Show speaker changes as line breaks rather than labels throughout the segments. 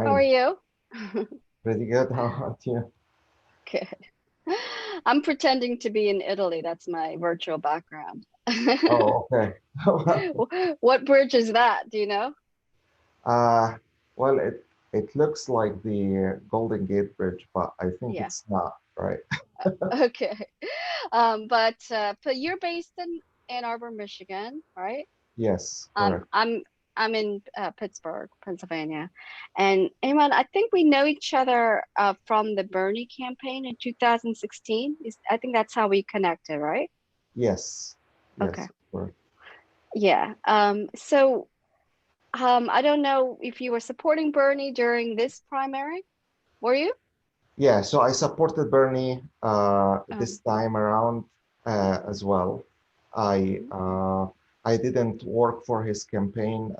How are
Hi,
you?
pretty good. How about you?
Good. I'm pretending to be in Italy. That's my virtual background.
Oh, okay.
What bridge is that? Do you know?
Uh, well, it looks like the Golden Gate Bridge, but I think
Yeah.
it's not, right?
Okay. But you're based in Ann Arbor, Michigan, right?
Yes,
Um,
correct.
I'm I'm in Pittsburgh, Pennsylvania, and Ayman, I think we know each other from the Bernie campaign in 2016. I think that's how we connected, right?
Yes,
Okay.
yes, correct.
Yeah. I don't know if you were supporting Bernie during this primary. Were you?
Yeah, so I supported Bernie this
Um,
time around as well. I
mhm,
uh, I didn't work for his campaign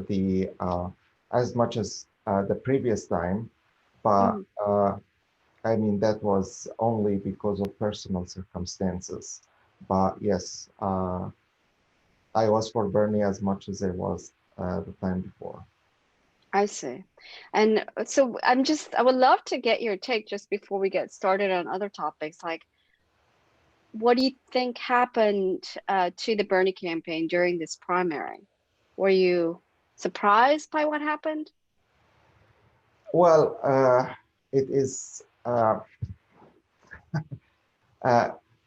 the as much as the previous time, but
mhm.
I mean, that was only because of personal circumstances. But yes, I was for Bernie as much as I was the time before.
I see. And so I would love to get your take just before we get started on other topics. Like, what do you think happened to the Bernie campaign during this primary? Were you surprised by what happened?
Well, it is. Uh,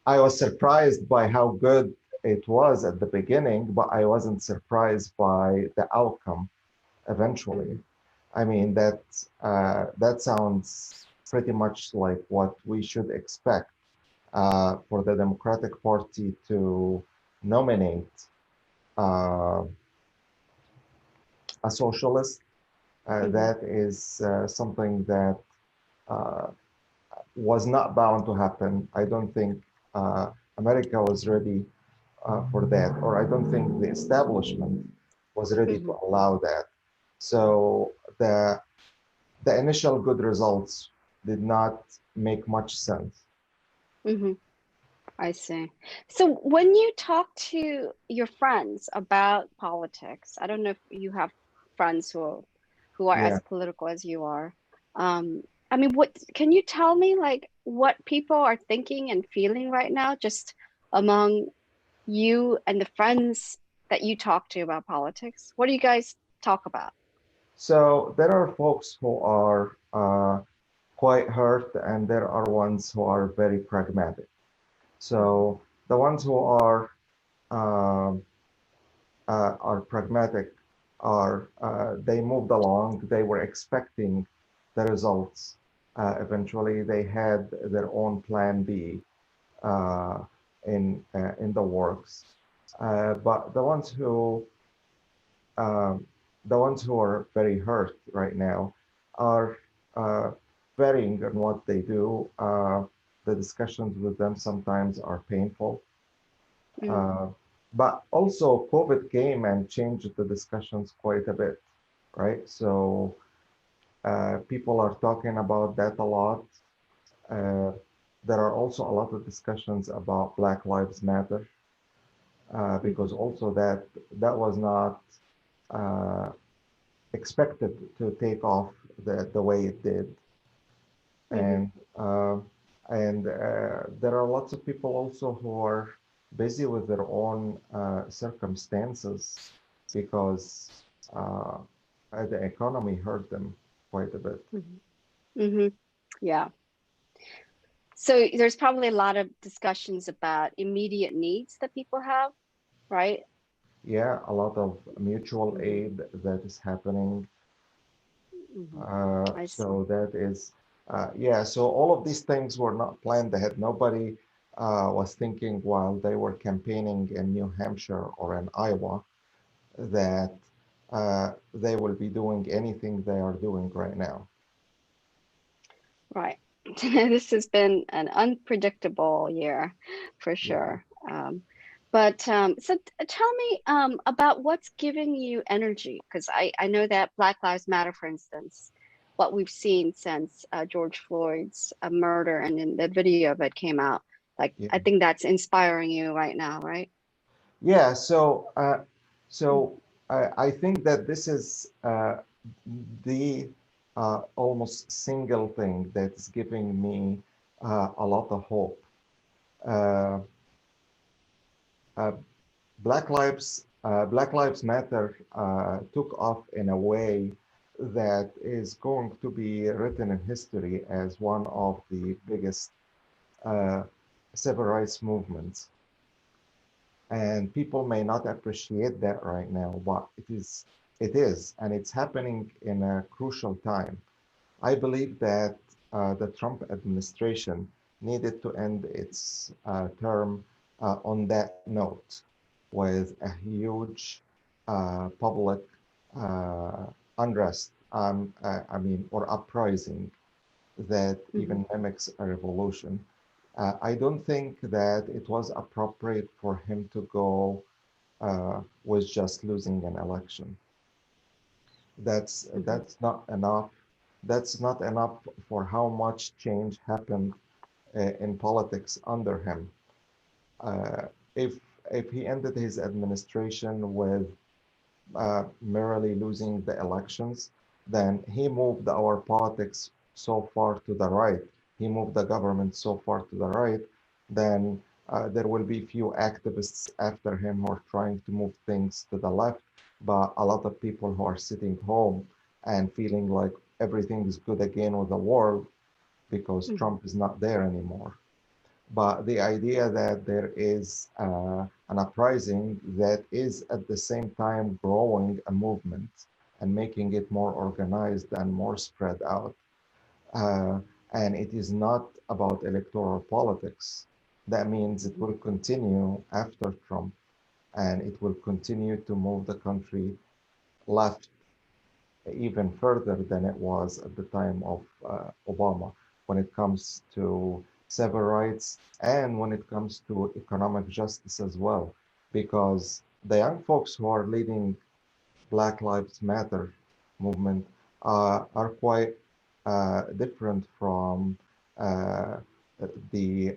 I was surprised by how good it was at the beginning, but I wasn't surprised by the outcome eventually.
Hmm.
I mean, that sounds pretty much like what we should expect for the Democratic Party to nominate uh, a socialist.
Hmm.
That is something that uh, was not bound to happen. I don't think America was ready for that, or I don't think the establishment was ready to
Hmm.
allow that. So the initial good results did not make much sense.
Hmm. I see. So when you talk to your friends about politics, I don't know if you have friends who are
Yeah.
as political as you are. Um, I mean, what can you tell me like what people are thinking and feeling right now, just among you and the friends that you talk to about politics? What do you guys talk about?
So there are folks who are quite hurt, and there are ones who are very pragmatic.
Hmm.
So the ones who um, are pragmatic are they moved along. They were expecting the results. Eventually, they had their own plan B uh, in the works. But um, the ones who are very hurt right now are uh, varying in what they do. The discussions with them sometimes are painful.
Mm.
Uh, but also, COVID came and changed the discussions quite a bit, right? So people are talking about that a lot. Uh, there are also a lot of discussions about Black Lives Matter because
Hmm.
also that was not uh, expected to take off the way it did.
Hmm.
And uh, there are lots of people also who are busy with their own circumstances because uh, the economy hurt them quite a bit.
Hmm. Hmm. Yeah. So there's probably a lot of discussions about immediate needs that people have, right?
Yeah, a lot of mutual
Hmm.
aid that is happening.
Hmm. I
So
see.
that is, yeah, so all of these things were not planned ahead. Nobody was thinking while they were campaigning in New Hampshire or in Iowa that they will be doing anything they are doing right now.
Right. This has been an unpredictable year for
Yeah.
sure. Tell me about what's giving you energy, because I know that Black Lives Matter, for instance, what we've seen since George Floyd's murder and then the video of it came out, like
Yeah.
I think that's inspiring you right now, right?
Yeah. So I think that this is the almost single thing that's giving me a lot of hope. Uh, uh, Black Lives Matter took off in a way that is going to be written in history as one of the biggest uh, civil rights movements. And people may not appreciate that right now, but it is, and it's happening in a crucial time. I believe that the Trump administration needed to end its term on that note with a huge public uh, unrest, I mean, or uprising that
Mm-hmm.
even mimics a revolution. I don't think that it was appropriate for him to go with just losing an election.
Mm-hmm.
That's not enough. That's not enough for how much change happened in politics under him. Uh, if if he ended his administration with merely losing the elections, then he moved our politics so far to the right. He moved the government so far to the right, then there will be few activists after him who are trying to move things to the left, but a lot of people who are sitting home and feeling like everything is good again with the world because
Mm-hmm.
Trump is not there anymore. But the idea that there is an uprising that is at the same time growing a movement and making it more organized and more spread out. Uh, and it is not about electoral politics. That means it
Mm-hmm.
will continue after Trump and it will continue to move the country left even further than it was at the time of Obama when it comes to civil rights and when it comes to economic justice as well. Because the young folks who are leading Black Lives Matter movement are quite different from uh, the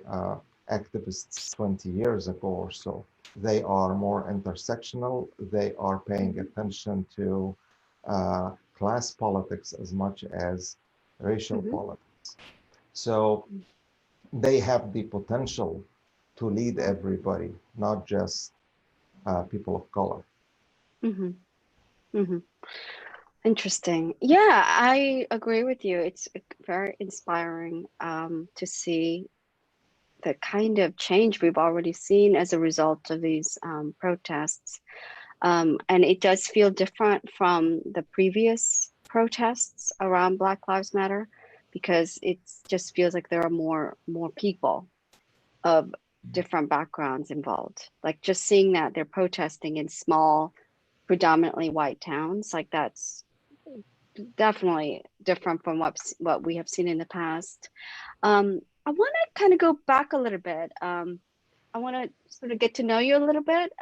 activists 20 years ago or so. They are more intersectional. They are paying
Mm-hmm.
attention to class politics as much as racial
Mm-hmm.
politics. So they have the potential to lead everybody, not just people of color.
Mm-hmm. Mm-hmm. Interesting. Yeah, I agree with you. It's very inspiring to see the kind of change we've already seen as a result of these protests. And it does feel different from the previous protests around Black Lives Matter because it just feels like there are more people of different backgrounds involved. Like just seeing that they're protesting in small, predominantly white towns, like that's definitely different from what we have seen in the past. I want to kind of go back a little bit. I want to sort of get to know you a little bit,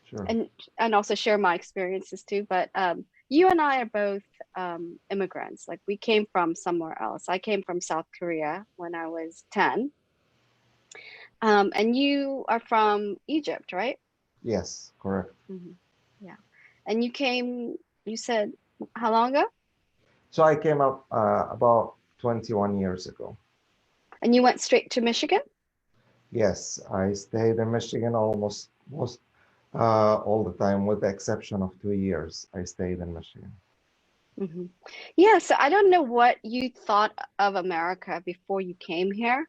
Sure.
and also share my experiences too. But you and I are both immigrants. Like we came from somewhere else. I came from South Korea when I was 10, and you are from Egypt, right?
Yes, correct.
Hmm. Yeah, and you came. You said how long ago?
So I came up about 21 years ago.
And you went straight to Michigan?
Yes, I stayed in Michigan almost most all the time, with the exception of 2 years. I stayed in Michigan.
Hmm. Yeah, so I don't know what you thought of America before you came here,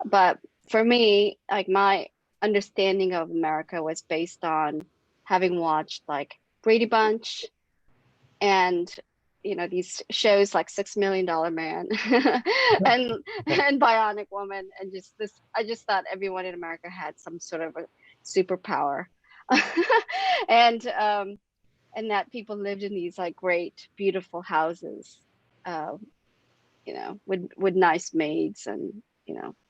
but for me, like my understanding of America was based on having watched like Brady Bunch and these shows like $6 Million Man and Bionic Woman and just this I just thought everyone in America had some sort of a superpower. and that people lived in these like great, beautiful houses, uh, with nice maids and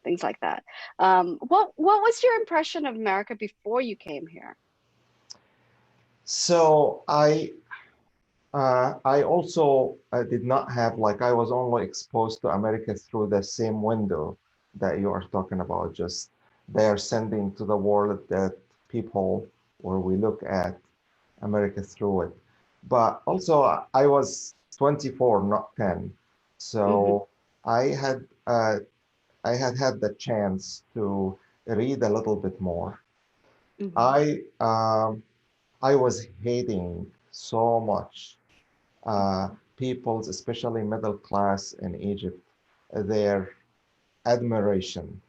things like that. What was your impression of America before you came here?
So I also did not have, like, I was only exposed to America through the same window that you are talking about. Just they are sending to the world that people, where we look at America through it. but also I was 24, not 10.
Mm-hmm.
So I had had the chance to read a little bit more.
Mm-hmm.
I I was hating so much people's, especially middle class in Egypt, their admiration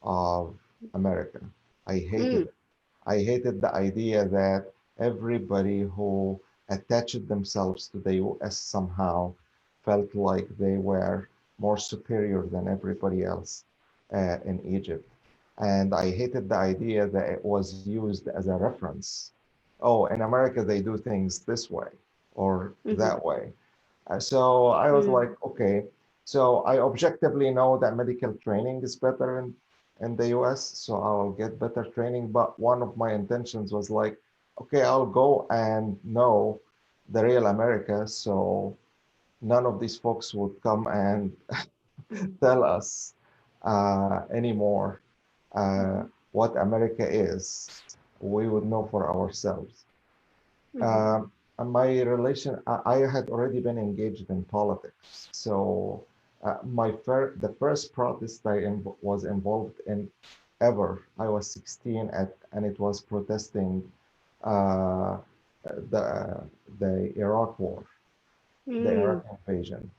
of America. I hated
Mm-hmm.
it. I hated the idea that everybody who attached themselves to the US somehow felt like they were more superior than everybody else in Egypt. And I hated the idea that it was used as a reference. Oh, in America, they do things this way or
Mm-hmm.
that way. So I was
Mm-hmm.
like, okay. So I objectively know that medical training is better in the US, so I'll get better training. But one of my intentions was like, okay, I'll go and know the real America, so none of these folks would come and tell us anymore uh,
Mm-hmm.
what America is. We would know for ourselves.
Mm-hmm.
Um, and my relation, I had already been engaged in politics. So the first protest was involved in ever, I was 16 and it was protesting uh, the the Iraq war, the
Mm.
Iraq invasion,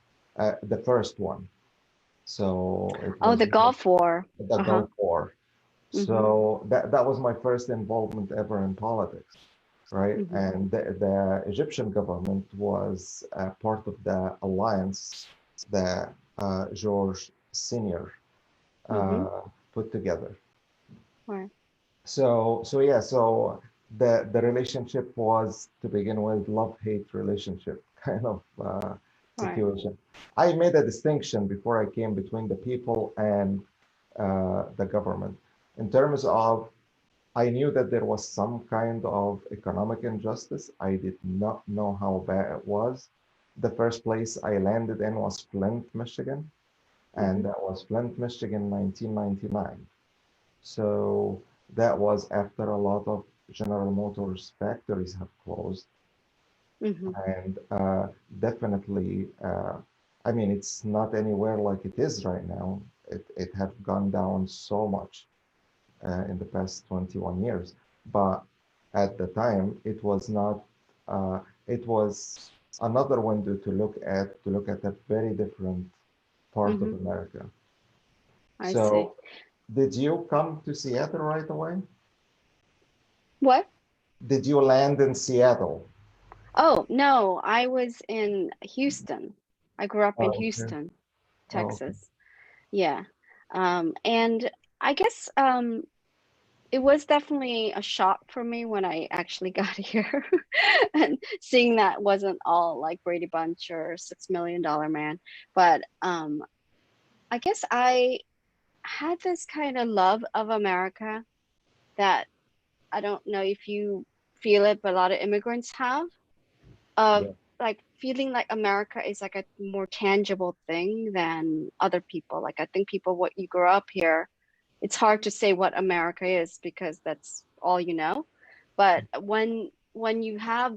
the first one. So it
Oh,
was
the Gulf War.
the
Uh-huh.
Gulf War.
Mm-hmm.
So that was my first involvement ever in politics, right?
Mm-hmm.
And the Egyptian government was part of the alliance that George Senior
Mm-hmm.
uh, put together.
Right.
So yeah, so the relationship was to begin with love-hate relationship kind of
Right.
situation. I made a distinction before I came between the people and the government in terms of I knew that there was some kind of economic injustice. I did not know how bad it was. The first place I landed in was Flint, Michigan,
Mm-hmm.
and that was Flint, Michigan, 1999. So that was after a lot of General Motors factories have closed,
Mm-hmm.
and definitely, I mean, it's not anywhere like it is right now. It have gone down so much in the past 21 years. But at the time, it was not, it was another window to look at a very different part
Mm-hmm.
of America.
I see.
So did you come to Seattle right away?
What?
Did you land in Seattle?
Oh, no, I was in Houston. I grew up in
Oh, okay.
Houston,
Oh, okay.
Texas. Yeah. And I guess it was definitely a shock for me when I actually got here and seeing that wasn't all like Brady Bunch or $6 Million Man. But I guess I had this kind of love of America that I don't know if you feel it, but a lot of immigrants have of
Yeah.
like feeling like America is like a more tangible thing than other people. Like I think people, what you grow up here, it's hard to say what America is because that's all you know. But when you have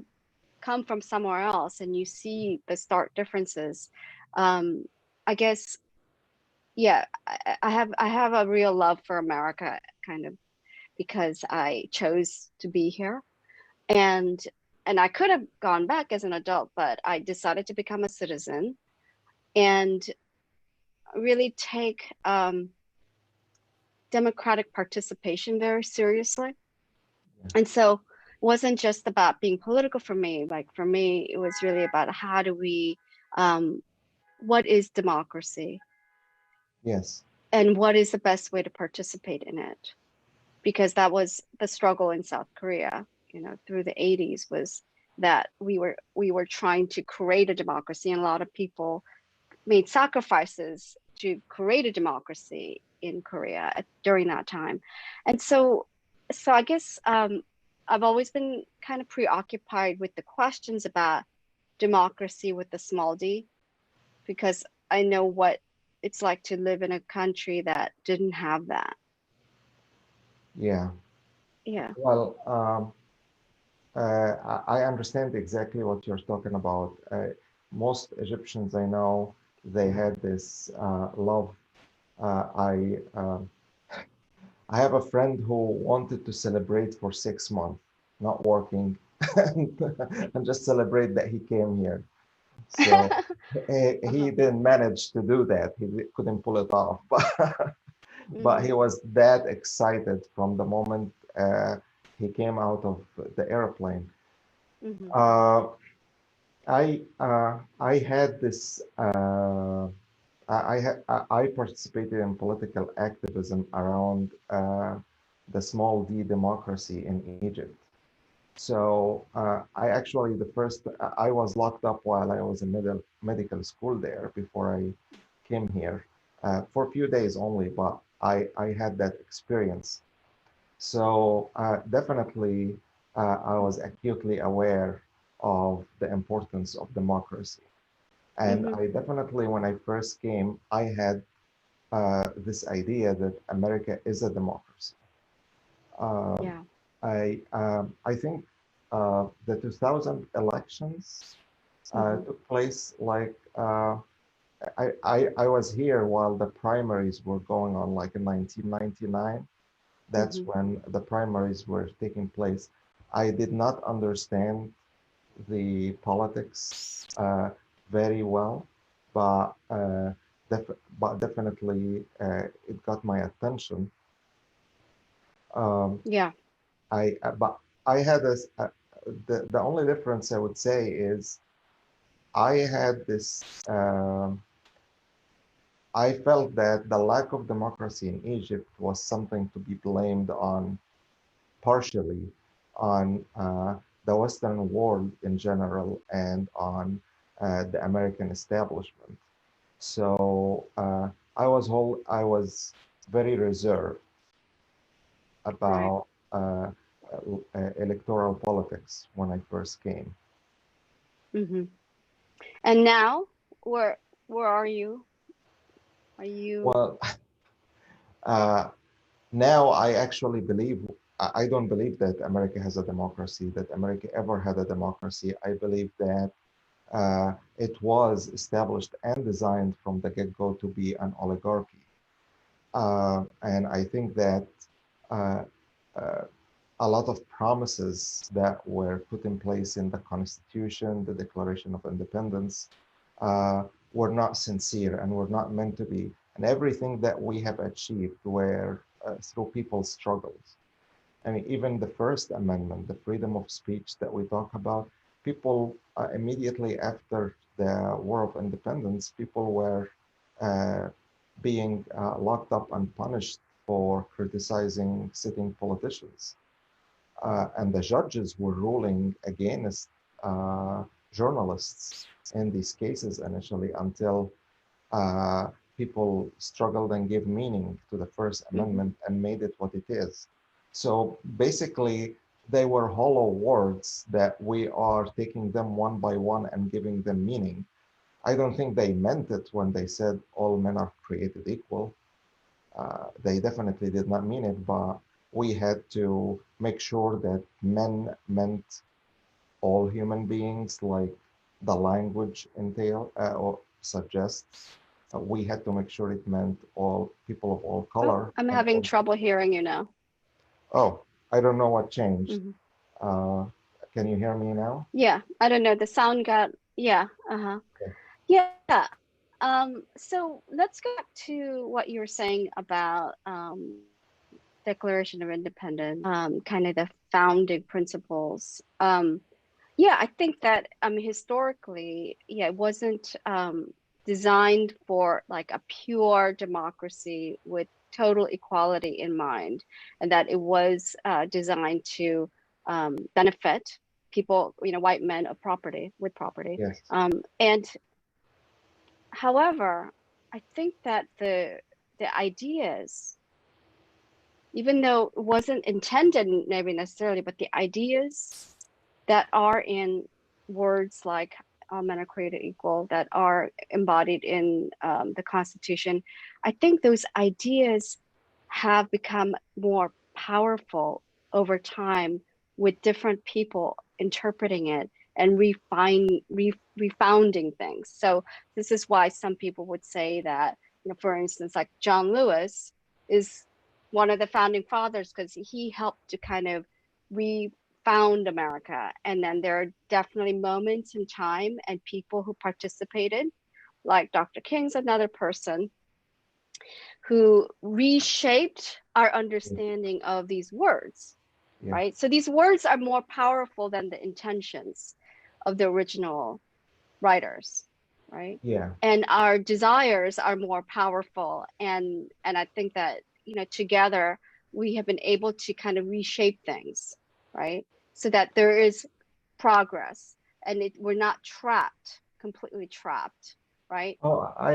come from somewhere else and you see the stark differences, um, I guess yeah, I have a real love for America kind of because I chose to be here and I could have gone back as an adult, but I decided to become a citizen and really take democratic participation very seriously.
Yeah.
And so it wasn't just about being political for me. Like for me, it was really about how do we, um, what is democracy
Yes.
and what is the best way to participate in it? Because that was the struggle in South Korea, through the 80s was that we were trying to create a democracy and a lot of people made sacrifices to create a democracy in Korea during that time. And so I guess I've always been kind of preoccupied with the questions about democracy with the small d because I know what it's like to live in a country that didn't have that.
Yeah.
Yeah.
Well, I understand exactly what you're talking about. Most Egyptians I know, they had this love. I have a friend who wanted to celebrate for 6 months, not working, and just celebrate that he came here. So he
Uh-huh.
didn't manage to do that. He couldn't pull it off, but
Mm-hmm.
he was that excited from the moment he came out of the airplane.
Mm-hmm.
Uh, I had this. I participated in political activism around the small d democracy in Egypt. So I actually I was locked up while I was in medical school there before I came here for a few days only, but I had that experience. So definitely I was acutely aware of the importance of democracy. And
Mm-hmm.
I definitely, when I first came, I had this idea that America is a democracy. Um,
Yeah.
I think the 2000 elections
Mm-hmm.
took place like I was here while the primaries were going on, like in 1999. That's
Mm-hmm.
when the primaries were taking place. I did not understand the politics very well, but definitely it got my attention. Um,
Yeah.
but I had this. The only difference I would say is I had this. I felt that the lack of democracy in Egypt was something to be blamed on partially on the Western world in general and on the American establishment. So I was very reserved
Right.
about electoral politics when I first came.
Mm-hmm. And now, where where are you? Are you?
Well, uh, now I actually believe, I don't believe that America has a democracy, that America ever had a democracy. I believe that it was established and designed from the get-go to be an oligarchy. And I think that uh, uh, a lot of promises that were put in place in the Constitution, the Declaration of Independence, uh, were not sincere and were not meant to be. And everything that we have achieved were through people's struggles. I mean, even the First Amendment, the freedom of speech that we talk about, people immediately after the War of Independence, people were uh, being locked up and punished for criticizing sitting politicians. And the judges were ruling against uh, journalists in these cases initially until uh, people struggled and gave meaning to the First
Mm-hmm.
Amendment and made it what it is. So basically, they were hollow words that we are taking them one by one and giving them meaning. I don't think they meant it when they said all men are created equal. They definitely did not mean it, but we had to make sure that men meant all human beings, like the language entail or suggests. We had to make sure it meant all people of all
Oh,
color
I'm
and
having
all.
trouble hearing you now.
Oh, I don't know what changed.
Mm-hmm.
Uh, can you hear me now?
Yeah, I don't know. The sound got, yeah, uh-huh.
Okay.
Yeah. So let's go back to what you were saying about Declaration of Independence, kind of the founding principles. Yeah, I think that historically, yeah, it wasn't designed for like a pure democracy with total equality in mind, and that it was designed to benefit people, white men of property with property.
Yes.
And however, I think that the ideas, even though it wasn't intended maybe necessarily, but the ideas that are in words like all men are created equal, that are embodied in the Constitution, I think those ideas have become more powerful over time with different people interpreting it and refounding things. So this is why some people would say that, for instance, like John Lewis is one of the founding fathers because he helped to kind of refound America. And then there are definitely moments in time and people who participated, like Dr. King's another person who reshaped our understanding of these words,
Yeah.
right? So these words are more powerful than the intentions of the original writers, right?
Yeah.
And our desires are more powerful. And I think that, together we have been able to kind of reshape things, right? So that there is progress and we're not trapped, completely trapped, right?
Oh, I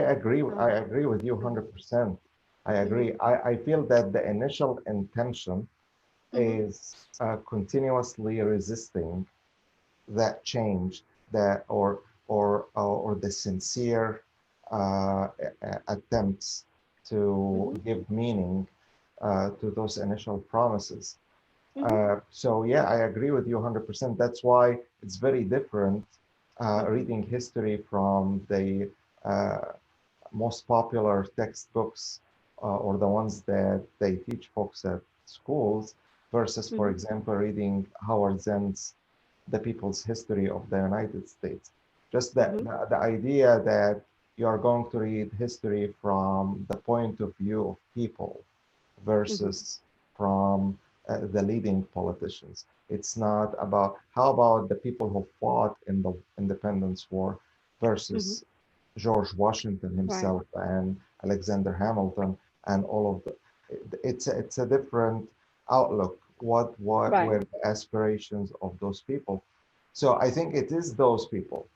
So,
agree with you
mhm,
100%. I
mhm,
agree. I feel that the initial intention
mhm,
is continuously resisting that change, that or the sincere attempts to
mhm,
give meaning to those initial promises.
mhm,
So yeah, I agree with you 100%. That's why it's very different
mhm,
reading history from the uh, most popular textbooks or the ones that they teach folks at schools versus, for
mhm,
example, reading Howard Zinn's The People's History of the United States. Just
mhm,
the idea that you are going to read history from the point of view of people
mhm,
versus from the leading politicians. It's not about how about the people who fought in the independence war
mhm.
versus George Washington
Right,
himself and Alexander Hamilton and all of the. It's a different outlook. What
right.
were the aspirations of those people? So I think it is those people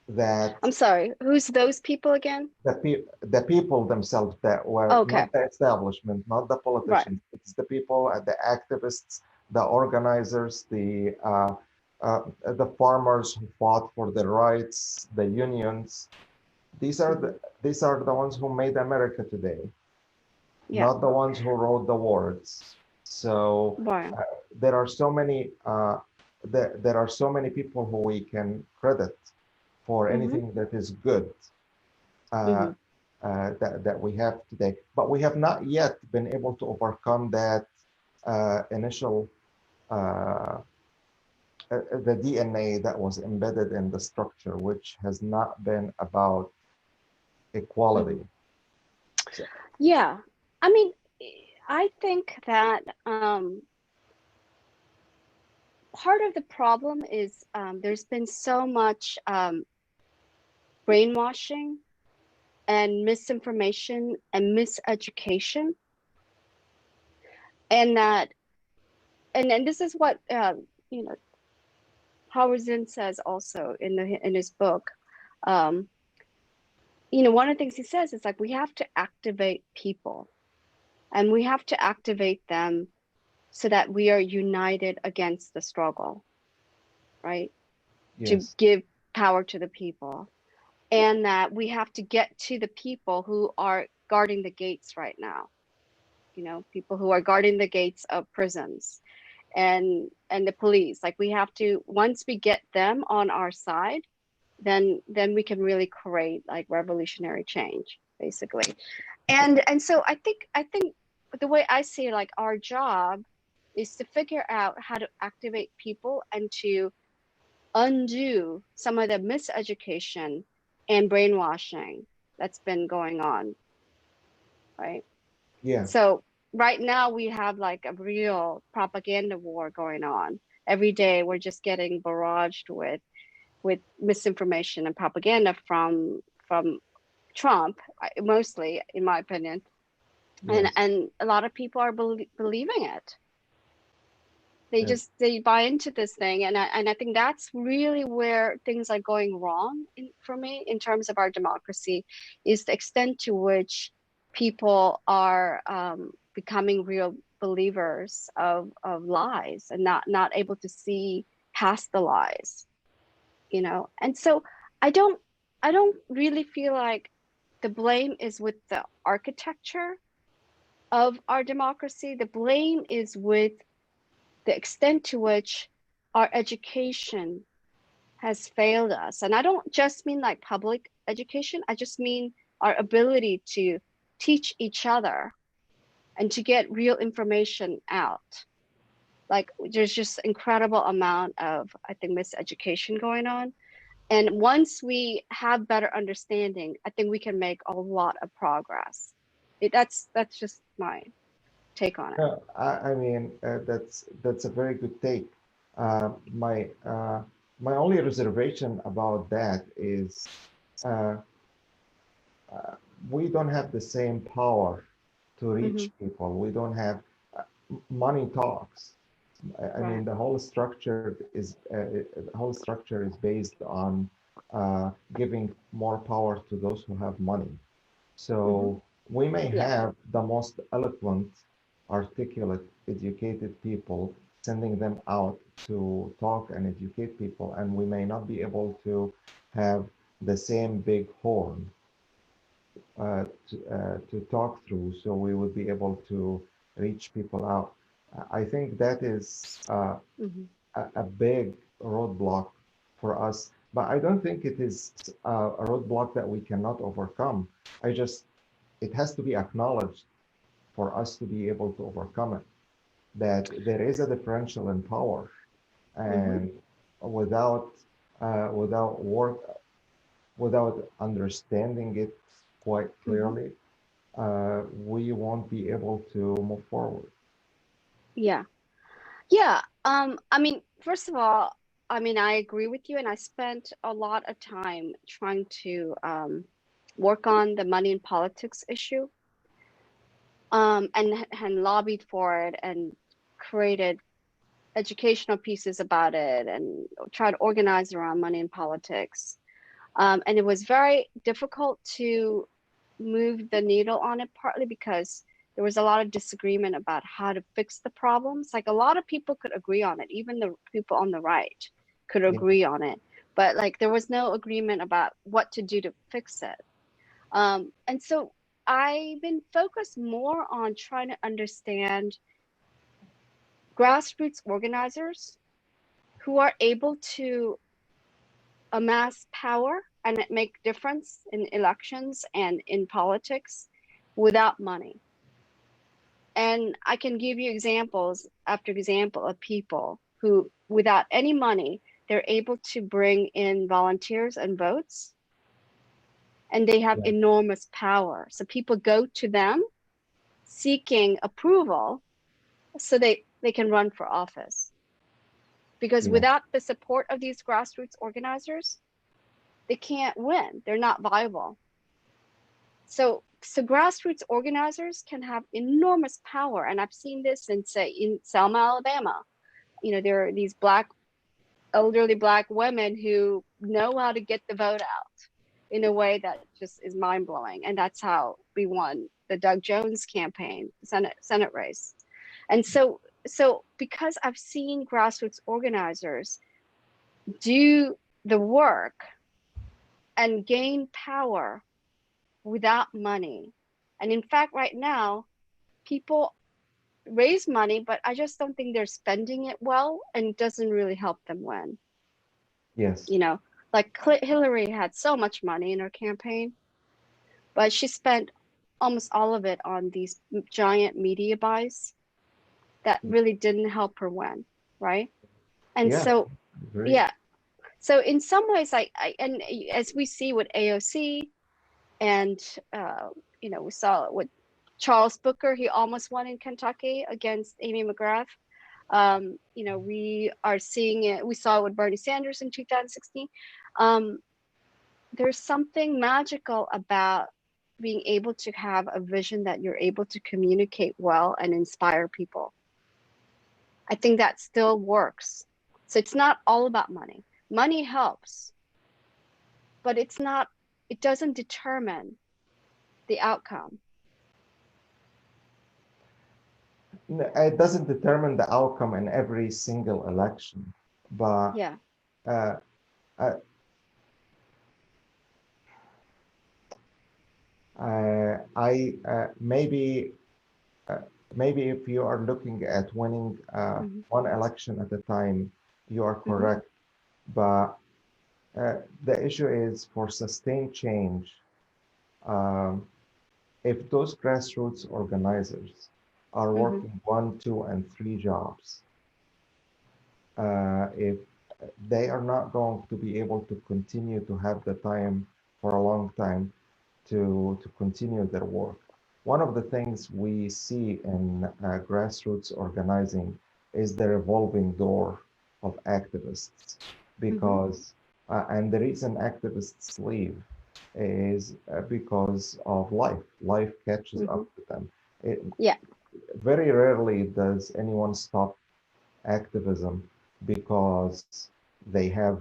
that
I'm sorry. Who's those people again?
the people themselves that were
Okay,
not the establishment, not the
right.
politicians. It's the people, the activists, the organizers, the farmers who fought for their rights, the unions.
Mhm.
These are the ones who made America today,
Yeah,
not the ones who wrote the words. So
right.
uh, there are so many there are so many people who we can credit for
Mhm,
anything that is good uh,
mhm,
that we have today. But we have not yet been able to overcome that initial, the DNA that was embedded in the structure, which has not been about
mhm.
equality. So,
Yeah. I mean, I think that part of the problem is there's been so much brainwashing and misinformation and miseducation, and that and this is what you know Howard Zinn says also in his book. Um, one of the things he says is like we have to activate people, and we have to activate them so that we are united against the struggle, right? To
yes,
give power to the people, and that we have to get to the people who are guarding the gates right now, people who are guarding the gates of prisons and the police. Like we have to, once we get them on our side, then we can really create like revolutionary change, basically. And so I think the way I see it, like our job is to figure out how to activate people and to undo some of the miseducation and brainwashing that's been going on, right?
yeah,
So right now we have like a real propaganda war going on. Every day we're just getting barraged with misinformation and propaganda from Trump, mostly in my opinion. And
yes,
and a lot of people are believing it. They
yes,
just they buy into this thing, and I think that's really where things are going wrong for me in terms of our democracy, is the extent to which people are becoming real believers of lies and not able to see past the lies, And so I don't I don't really feel like the blame is with the architecture of our democracy. The blame is with the extent to which our education has failed us. And I don't just mean like public education, I just mean our ability to teach each other and to get real information out. Like there's just incredible amount of, I think, miseducation going on. And once we have better understanding, I think we can make a lot of progress. That's just my take on it.
I mean, that's a very good take. My only reservation about that is uh, uh, we don't have the same power to
Hmm.
reach people. We don't have money talks. I
Right.
mean, the whole structure is based on giving more power to those who have money.
Hmm.
So we may
Yeah.
have the most eloquent, articulate, educated people sending them out to talk and educate people, and we may not be able to have the same big horn to talk through, so we would be able to reach people out. I think that is
Hmm.
a big roadblock for us, but I don't think it is a roadblock that we cannot overcome. I just it has to be acknowledged for us to be able to overcome it, that there is a differential in power,
Hmm.
and without without work, without understanding it quite
Hmm.
clearly, we won't be able to move forward.
Yeah. Yeah. I mean, first of all, I mean, I agree with you, and I spent a lot of time trying to work on the money in politics issue, and lobbied for it and created educational pieces about it and tried to organize around money in politics. And it was very difficult to move the needle on it, partly because there was a lot of disagreement about how to fix the problems. Like a lot of people could agree on it, even the people on the right could
Yeah,
agree on it, but like there was no agreement about what to do to fix it. And so I've been focused more on trying to understand grassroots organizers who are able to amass power and make difference in elections and in politics without money. And I can give you examples after example of people who, without any money, they're able to bring in volunteers and votes, and they have
yeah,
enormous power. So people go to them seeking approval so they can run for office. Because
yeah,
without the support of these grassroots organizers, they can't win. They're not viable. So grassroots organizers can have enormous power. And I've seen this in, say, in Selma, Alabama. You know, there are these elderly black women who know how to get the vote out in a way that just is mind blowing. And that's how we won the Doug Jones campaign, Senate race. And so because I've seen grassroots organizers do the work and gain power without money. And in fact, right now, people raise money, but I just don't think they're spending it well, and it doesn't really help them win.
yes,
You know, like Hillary had so much money in her campaign, but she spent almost all of it on these giant media buys that really didn't help her win, right? And
yeah,
so,
very,
yeah. So in some ways, and as we see with AOC, and uh, we saw it with Charles Booker. He almost won in Kentucky against Amy McGrath. We are seeing it. We saw it with Bernie Sanders in 2016. Um, there's something magical about being able to have a vision that you're able to communicate well and inspire people. I think that still works. So it's not all about money. Money helps, but it doesn't determine the outcome.
it doesn't determine the outcome in every single election, but
Yeah.
uh, uh, I maybe if you are looking at winning
Hmm.
one election at a time, You are
Mm-hmm.
correct. But the issue is for sustained change, um, if those grassroots organizers are
Mm-hmm.
working one, two, and three jobs, if they are not going to be able to continue to have the time for a long time to continue their work. One of the things we see in grassroots organizing is the revolving door of activists,
Mm-hmm.
because, and the reason activists leave is because of life. Life catches
Mm-hmm.
up to them. It,
Yeah.
very rarely does anyone stop activism because they have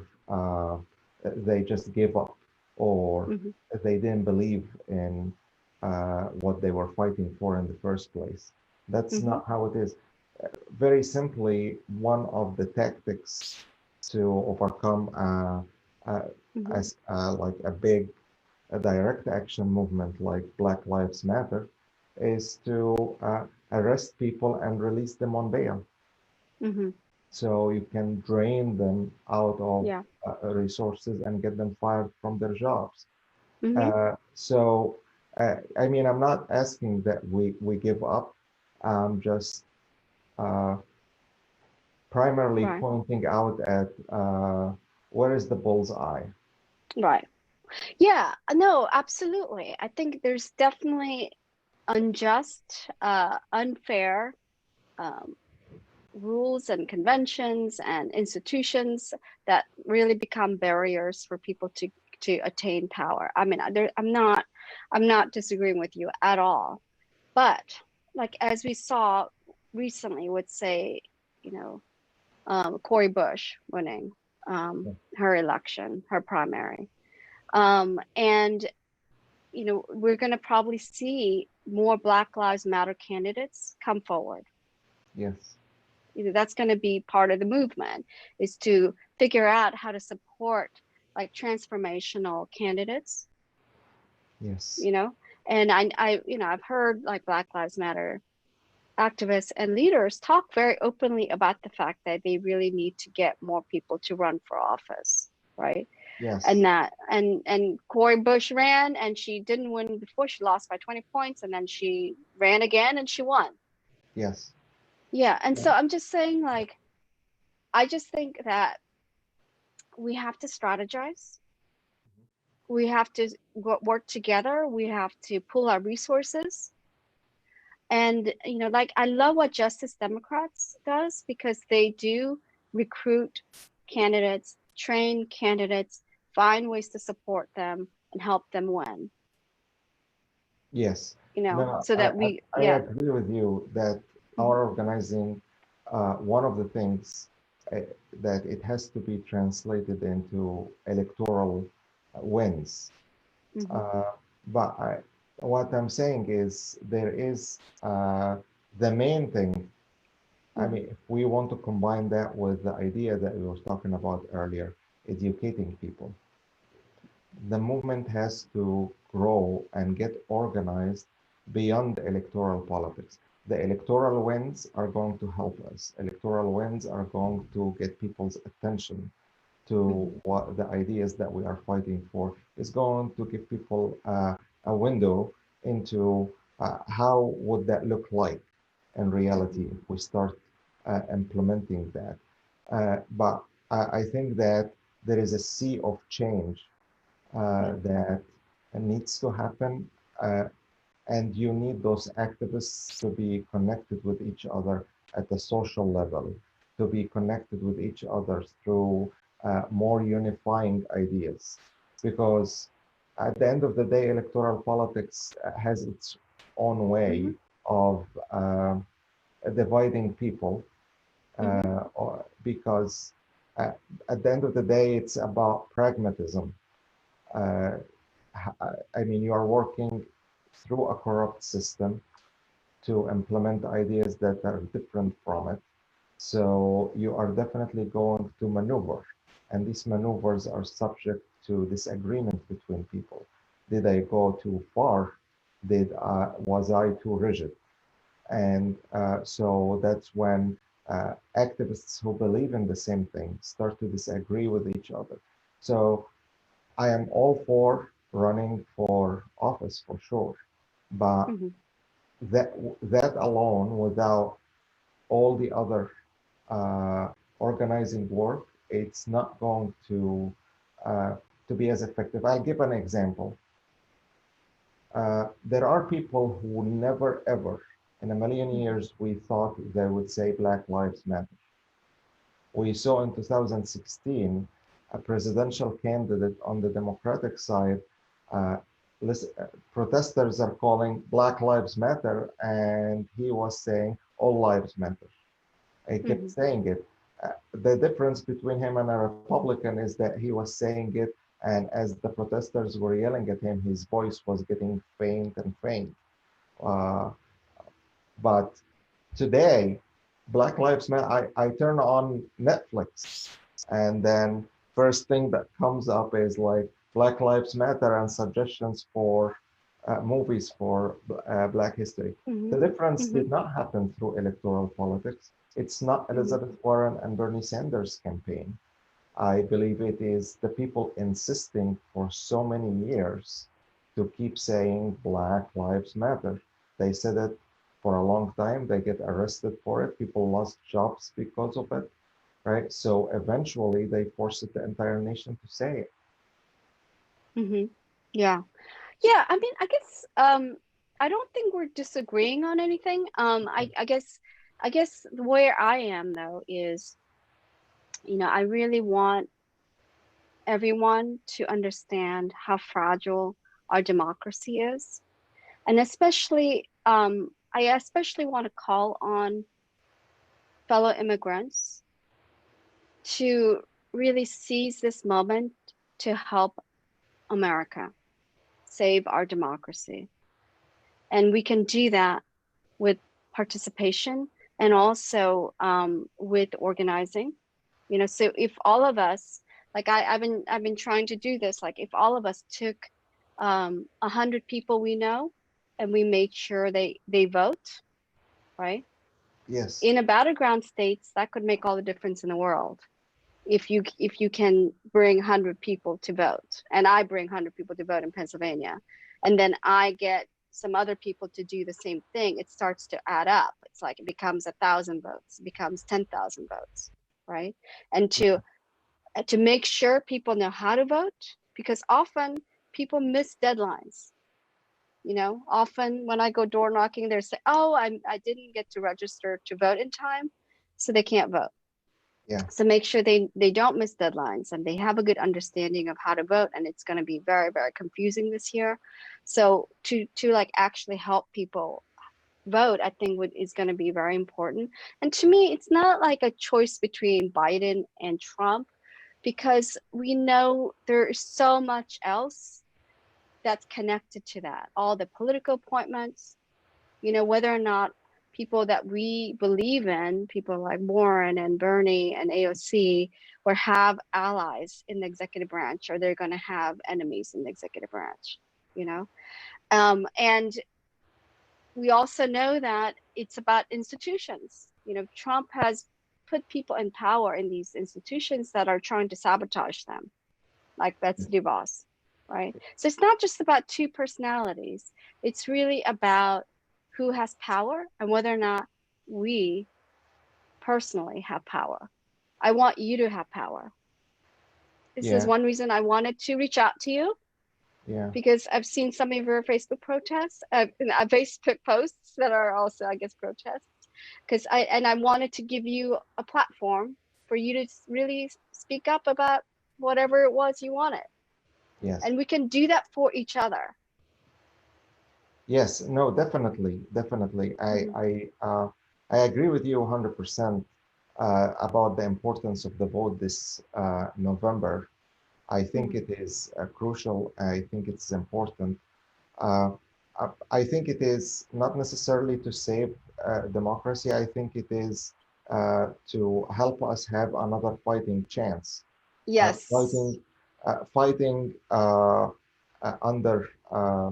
they just gave up, or
Mm-hmm.
they didn't believe in what they were fighting for in the first place. That's
Mm-hmm.
not how it is. Very simply, one of the tactics to overcome
Mm-hmm.
as like a big a direct action movement like Black Lives Matter is to arrest people and release them on bail,
Mm-hmm.
so you can drain them out of
Yeah.
resources and get them fired from their jobs.
Mm-hmm.
I mean, I'm not asking that we give up. I'm just uh, primarily
Right.
pointing out at where is the bull's eye.
Right. Yeah. No, absolutely. I think there's definitely unjust, unfair um, rules and conventions and institutions that really become barriers for people to attain power. I mean, I'm not disagreeing with you at all. But like as we saw recently with say, you know, Cori Bush winning her election, her primary, and you know, we're going to probably see more Black Lives Matter candidates come forward.
Yes,
You know, that's going to be part of the movement is to figure out how to support like transformational candidates,
yes,
you know. And you know, I've heard like Black Lives Matter activists and leaders talk very openly about the fact that they really need to get more people to run for office, right?
yes,
And that and Cori Bush ran and she didn't win before. She lost by 20 points and then she ran again and she won.
yes,
Yeah, and
yeah,
so I'm just saying like I just think that we have to strategize. We have to work together. We have to pool our resources. And you know, like I love what Justice Democrats does because they do recruit candidates, train candidates, find ways to support them and help them win,
yes.
you know,
No,
so
I,
that
I,
we
I
yeah.
agree with you that
Mhm.
our organizing, one of the things uh, that it has to be translated into electoral wins.
Mhm.
Uh, but what I'm saying is there is the main thing. I
Mhm.
mean, if we want to combine that with the idea that we were talking about earlier, educating people, the movement has to grow and get organized beyond electoral politics. The electoral wins are going to help us. Electoral wins are going to get people's attention to
Mhm.
what the ideas that we are fighting for. Is going to give people a window into how would that look like in reality
Mhm.
if we start implementing that. But I think that there is a sea of change
Yeah.
that needs to happen. Uh, and you need those activists to be connected with each other at the social level, to be connected with each other through more unifying ideas. Because at the end of the day, electoral politics has its own
Mhm.
way of dividing people,
Mhm.
because uh, at the end of the day, it's about pragmatism. Uh, I mean, you are working through a corrupt system to implement ideas that are different from it. So you are definitely going to maneuver. And these maneuvers are subject to disagreement between people. Did I go too far? Was I too rigid? And so that's when activists who believe in the same thing start to disagree with each other. So I am all for running for office for sure, but
Hmm.
that alone, without all the other uh, organizing work, it's not going uh, to be as effective. I'll give an example. There are people who never ever in a million years we thought they would say Black Lives Matter. We saw in 2016 a presidential candidate on the Democratic side. Uh, Protesters are calling Black Lives Matter, and he was saying all lives matter. He kept
Hmm.
saying it. The difference between him and a Republican is that he was saying it, and as the protesters were yelling at him, his voice was getting faint and faint. Uh, but today, Black Lives Matter, I turn on Netflix, and then first thing that comes up is like Black Lives Matter and suggestions for movies for Black history.
Hmm.
The difference
Hmm.
did not happen through electoral politics. It's not
Hmm.
Elizabeth Warren and Bernie Sanders' campaign. I believe it is the people insisting for so many years to keep saying Black Lives Matter. They said it for a long time. They get arrested for it. People lost jobs because of it, right? So eventually they forced the entire nation to say it.
Hmm. Yeah. Yeah, I mean, I guess I don't think we're disagreeing on anything. I guess where I am though is, I really want everyone to understand how fragile our democracy is. And especially I especially want to call on fellow immigrants to really seize this moment to help America save our democracy. And we can do that with participation and also with organizing. So if all of us, like I've been trying to do this, like if all of us took 100 people we know and we made sure they vote, right?
Yes,
In a battleground states, that could make all the difference in the world. If you can bring 100 people to vote, and I bring 100 people to vote in Pennsylvania, and then I get some other people to do the same thing, it starts to add up. It's like it becomes 1,000 votes, it becomes 10,000 votes, right? And to make sure people know how to vote, because often people miss deadlines. Often when I go door knocking, they say, "Oh, I didn't get to register to vote in time," so they can't vote.
yeah,
So make sure they don't miss deadlines and they have a good understanding of how to vote. And it's going to be very, very confusing this year. So to like actually help people vote, I think is going to be very important. And to me, it's not like a choice between Biden and Trump, because we know there is so much else that's connected to that. All the political appointments, whether or not people that we believe in, people like Warren and Bernie and AOC, or have allies in the executive branch, or they're going to have enemies in the executive branch, you know? And we also know that it's about institutions. Trump has put people in power in these institutions that are trying to sabotage them, like Betsy DeVos, right? So it's not just about two personalities. It's really about who has power and whether or not we personally have power. I want you to have power. This is
yeah,
one reason I wanted to reach out to you,
yeah,
because I've seen some of your Facebook protests, Facebook posts that are also, I guess, protests. Because I wanted to give you a platform for you to really speak up about whatever it was you wanted,
yes,
and we can do that for each other.
yes. No, definitely, definitely.
Hmm.
I agree with you 100% about the importance of the vote this November. I think
Hmm.
it is crucial. I think it's important. Uh, I think it is not necessarily to save democracy. I think it is to help us have another fighting chance.
Yes.
Fighting under uh,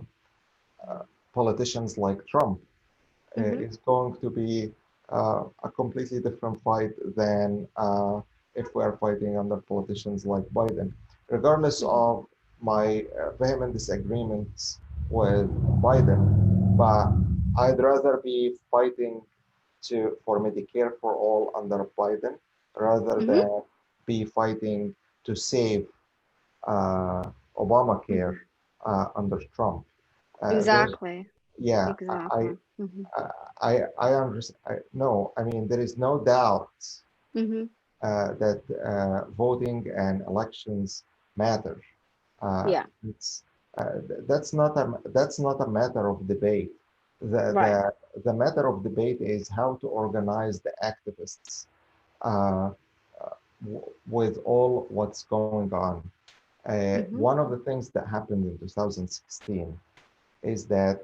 politicians like Trump
Hmm.
is going to be. a completely different fight than if we are fighting under politicians like Biden. Regardless
Mhm.
of my vehement disagreements with Biden, but I'd rather be fighting for Medicare for all under Biden rather
Mhm.
than be fighting to save uh, Obamacare
Mhm.
under Trump. There's
Exactly.
yeah,
Exactly. Mhm.
I understand. No, I mean there is no doubt
Mhm.
that voting and elections matter. Uh,
Yeah.
it's that's not a matter of debate. The
Right.
the the matter of debate is how to organize the activists uh, with all what's going on.
Mhm.
One of the things that happened in 2016 is that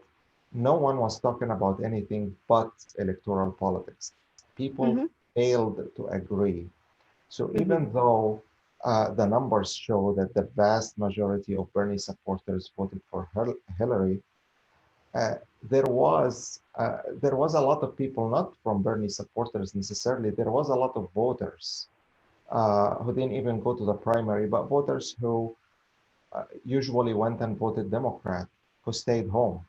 no one was talking about anything but electoral politics. People
Mhm.
failed to agree. So
Mhm.
even though the numbers show that the vast majority of Bernie supporters voted for Hillary, uh, there was a lot of people, not from Bernie supporters necessarily. There was a lot of voters who didn't even go to the primary, but voters who usually went and voted Democrat, who stayed home.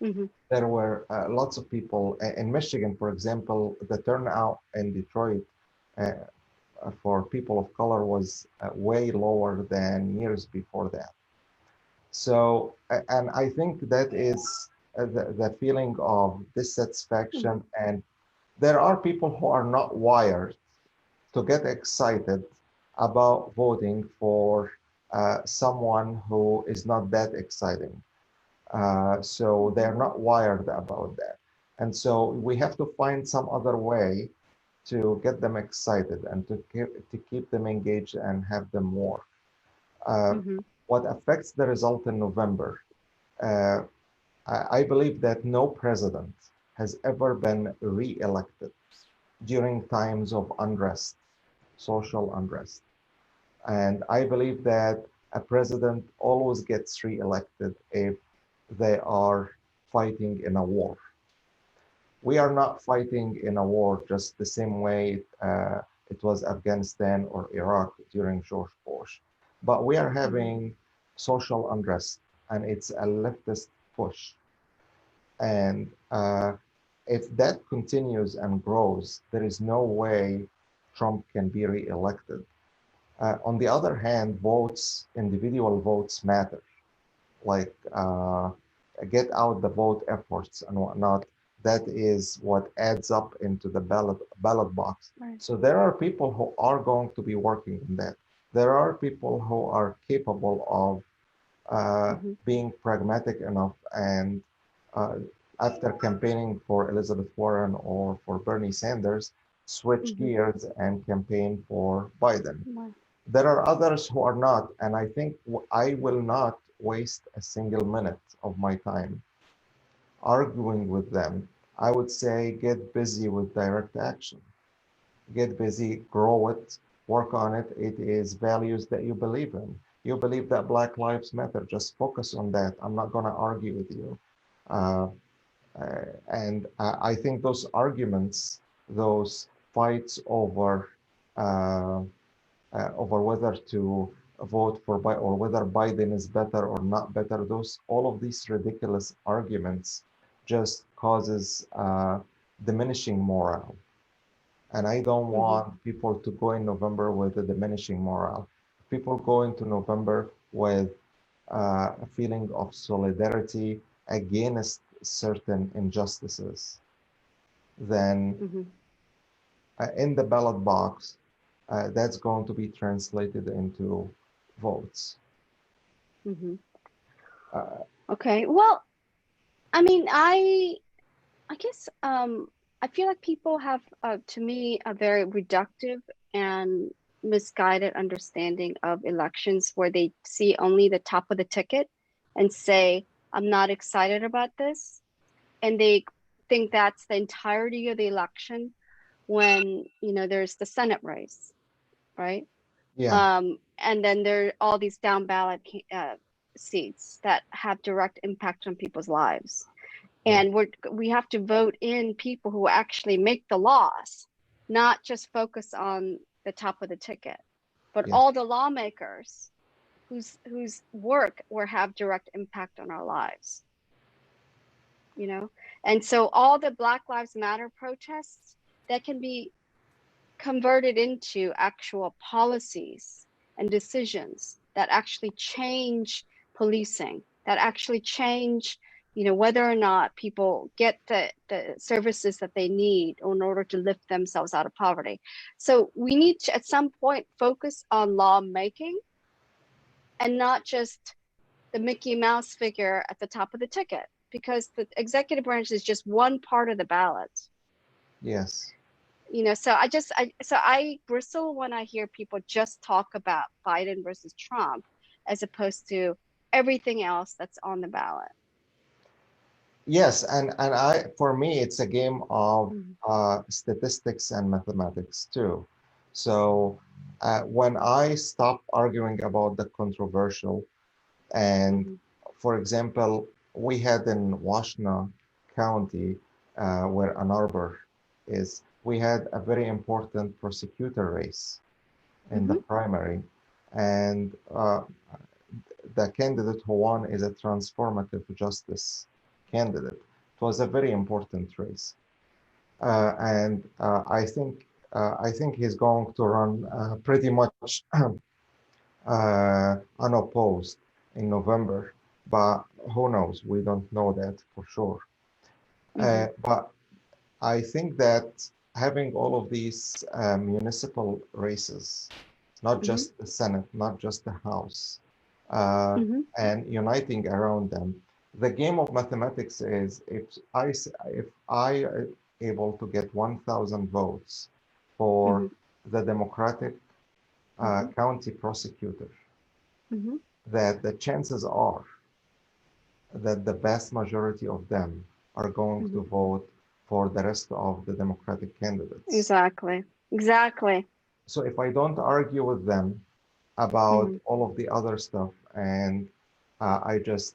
Mhm.
There were lots of people in Michigan, for example. The turnout in Detroit uh, for people of color was way lower than years before that. So, and I think that is the feeling of
Mhm.
dissatisfaction. And there are people who are not wired to get excited about voting for someone who is not that exciting. So
Mhm.
they're not wired about that. And so we have to find some other way to get them excited and to keep them engaged and have them work. Uh,
Mhm.
what affects the result in November? Uh, I believe that no president has ever been re-elected during times of unrest, social unrest. And I believe that a president always gets re-elected if they are fighting in a war. We are not fighting in a war just the same way it was Afghanistan or Iraq during George Bush, but we are
Mhm.
having social unrest, and it's a leftist push. And if that continues and grows, there is no way Trump can be re-elected. On the other hand, individual votes matter, like get out the vote efforts and whatnot. That is what adds up into the ballot box.
Right.
So there are people who are going to be working on that. There are people who are capable of
Mhm.
being pragmatic enough and uh, after campaigning for Elizabeth Warren or for Bernie Sanders, switch
Mhm.
gears and campaign for Biden.
Right.
There are others who are not, and I think I will not waste a single minute of my time arguing with them. I would say get busy with direct action. Get busy, grow it, work on it. It is values that you believe in. You believe that Black Lives Matter. Just focus on that. I'm not going to argue with you. Uh, and I think those arguments, those fights uh, over whether to vote for Biden or whether Biden is better or not better, all of these ridiculous arguments just causes diminishing morale. And I don't
Mhm.
want people to go in November with a diminishing morale. People go into November with a feeling of solidarity against certain injustices. Then
Mhm.
in the ballot box, that's going to be translated into votes.
Mhm.
Uh,
Okay. Well, I mean, I guess I feel like people have to me a very reductive and misguided understanding of elections where they see only the top of the ticket and say, I'm not excited about this. And they think that's the entirety of the election when, there's the Senate race, right?
yeah,
And then there are all these down ballot seats that have direct impact on people's lives.
Yeah.
And we have to vote in people who actually make the laws, not just focus on the top of the ticket, but
Yeah.
all the lawmakers whose work will have direct impact on our lives, you know? And so all the Black Lives Matter protests that can be converted into actual policies and decisions that actually change policing, that actually change, whether or not people get the services that they need in order to lift themselves out of poverty. So we need to, at some point, focus on lawmaking and not just the Mickey Mouse figure at the top of the ticket, because the executive branch is just one part of the ballot.
Yes.
So I bristle when I hear people just talk about Biden versus Trump as opposed to everything else that's on the ballot.
Yes, and for me, it's a game of
Mm-hmm.
statistics and mathematics too. So when I stop arguing about the controversial, and
Mm-hmm.
for example, we had in Washington County, where Ann Arbor is, we had a very important prosecutor race in the
Mm-hmm.
primary, and the candidate who won is a transformative justice candidate. It was a very important race, and I think he's going to run pretty much unopposed in November. But who knows? We don't know that for sure.
Mm-hmm.
But I think that having all of these municipal races, not
Mm-hmm.
just the Senate, not just the House, uh,
Mm-hmm.
and uniting around them. The game of mathematics is if I able to get 1,000 votes
Mm-hmm.
for the Democratic
Mm-hmm.
county prosecutor,
Mm-hmm.
that the chances are that the vast majority of them are going
Mm-hmm.
to vote for the rest of the Democratic candidates.
Exactly. Exactly.
So if I don't argue with them about
Mm-hmm.
all of the other stuff and I just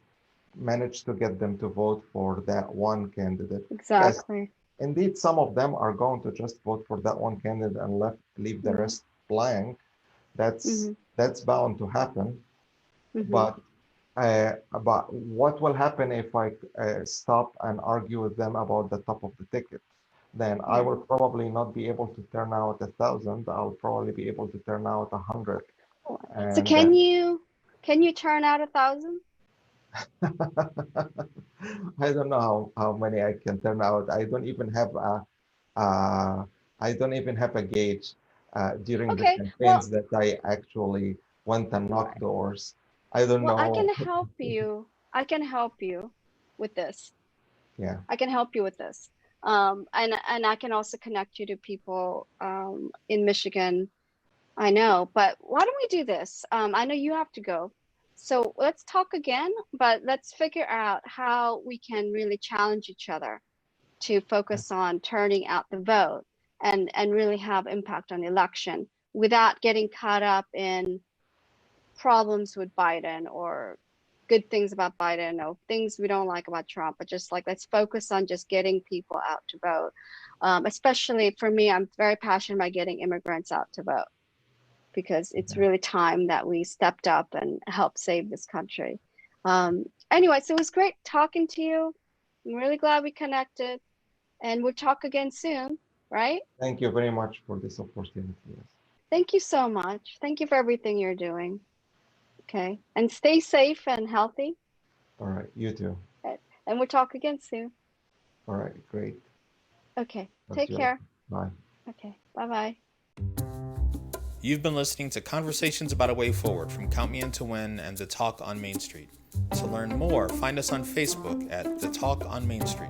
manage to get them to vote for that one candidate, yes,
Exactly.
indeed, some of them are going to just vote for that one candidate and leave the
Mm-hmm.
rest blank.
Mm-hmm.
That's bound to happen.
Mm-hmm.
But what will happen if I stop and argue with them about the top of the ticket? Then I
Yeah.
will probably not be able to turn out 1,000. I'll probably be able to turn out 100.
So
And
can you turn out 1,000?
I don't know how many I can turn out. Uh, I don't even have a gauge during the
Okay. Well,
campaigns that I actually went and knocked
right.
doors. I don't
Well, I can
know.
help you. I can help you with this.
Yeah,
I can help you with this. And I can also connect you to people in Michigan. I know, but why don't we do this? I know you have to go. So let's talk again, but let's figure out how we can really challenge each other to focus on turning out the vote and really have impact on the election without getting caught up in problems with Biden or good things about Biden or things we don't like about Trump, but just like let's focus on just getting people out to vote. Especially for me, I'm very passionate about getting immigrants out to vote because it's
yeah.
really time that we stepped up and helped save this country. Anyway, so it was great talking to you. I'm really glad we connected and we'll talk again soon, right?
Thank you very much for this opportunity. Yes.
Thank you so much. Thank you for everything you're doing. Okay. And stay safe and healthy.
All right. You too.
And we'll talk again soon.
All right. Great.
Okay.
Talk
Take
to you later.
care.
Bye.
Okay. Bye bye.
You've been listening to Conversations About a Way Forward from Count Me In to Win and The Talk on Main Street. To learn more, find us on Facebook at The Talk on Main Street.